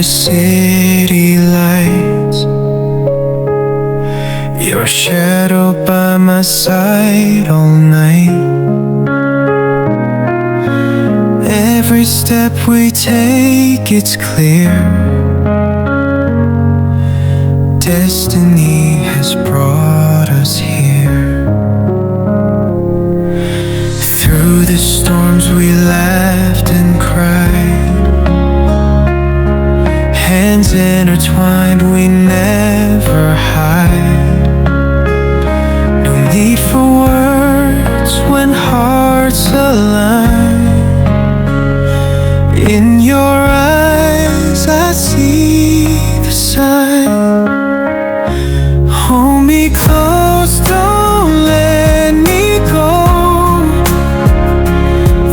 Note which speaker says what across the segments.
Speaker 1: the city lights, your shadow by my side all night. Every step we take, it's clear. Destiny has brought us here. Through the storms we laughed and cried, hands intertwined, we never hide. No need for words when hearts align. In your eyes I see the sign. Hold me close, don't let me go.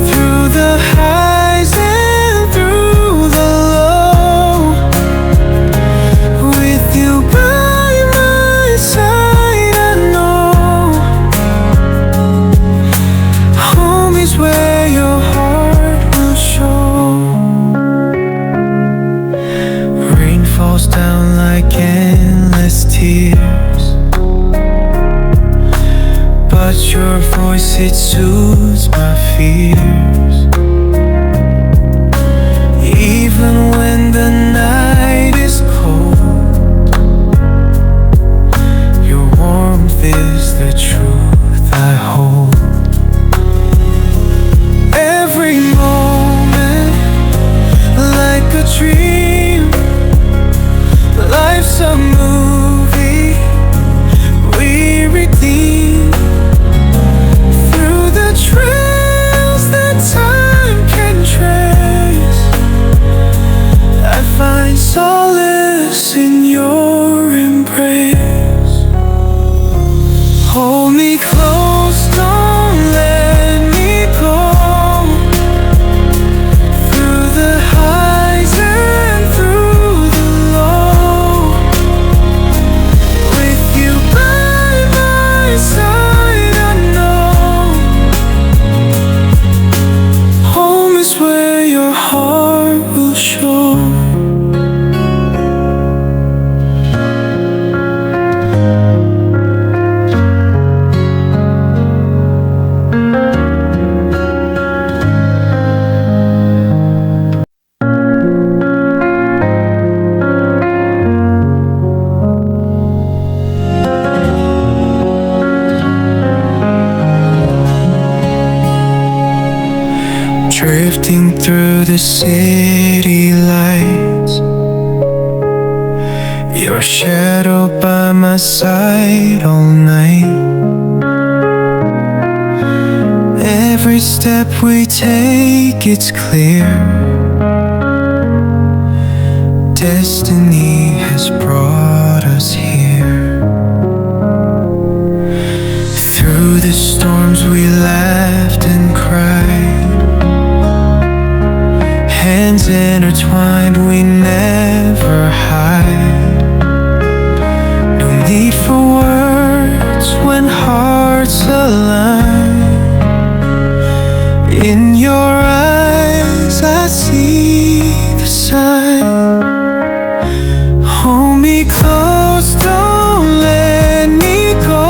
Speaker 1: Through the highs and through the low, with you by my side, I know home is where your heart will show. Rain falls down like endless tears, but your voice, it soothes my fears. Even when the night is cold, your warmth is the truth I hold. Every moment like a dream, life's a movie we redeem. Through the trails that time can trace, I find solace in your embrace. Hold me close, don't let me go. Through the highs and through the low, with you by my side, I know home is where your heart will show. Drifting through the city lights, your shadow by my side all night. Every step we take, it's clear. Destiny has brought us here. Through the storms we laughed and cried, hands intertwined, we never hide. No need for words when hearts align. In your eyes I see the sign. Hold me close, don't let me go.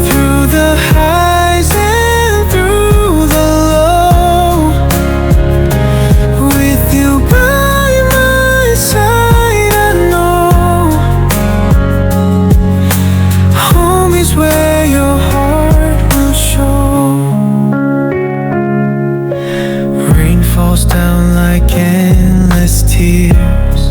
Speaker 1: Through the highs and through the low, with you by my side, I know home is where your heart will show. Rain falls down like endless tears,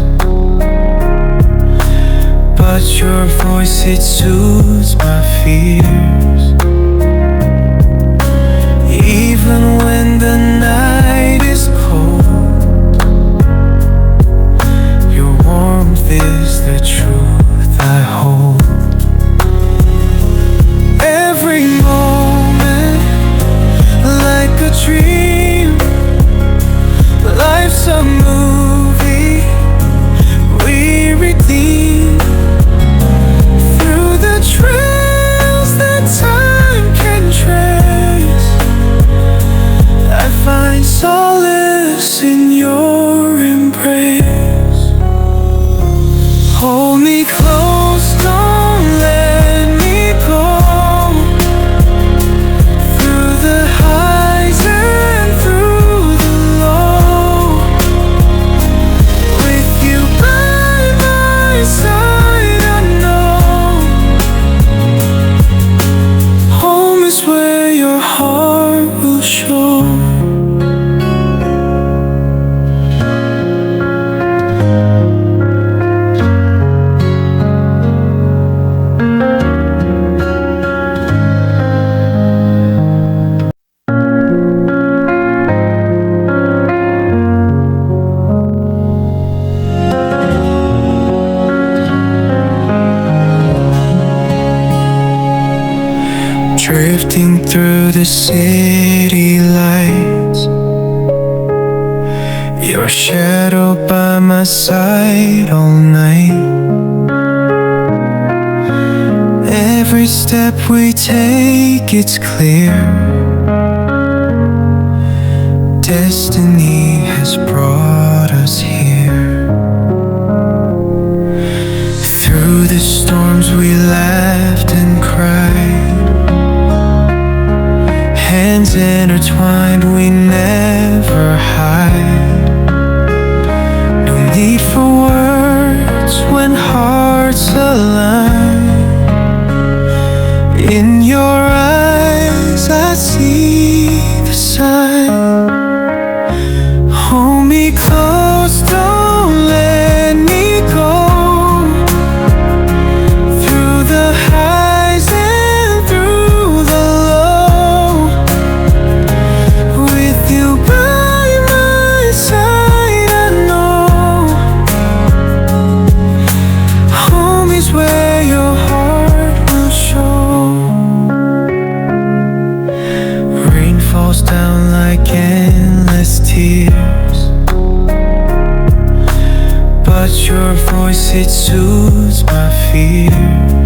Speaker 1: through the city lights, your shadow by my side all night. Every step we take, it's clear, destiny has brought us here. Through the storms we laughed and cried, hands intertwined, we never hide. No need for words when hearts align. In your eyes I see the sign. Hold me close, don't let me go. Through the highs and through the low, with you by my side, I know home is where your heart will show. Rain falls down like endless tears, but your voice, it soothes my fears.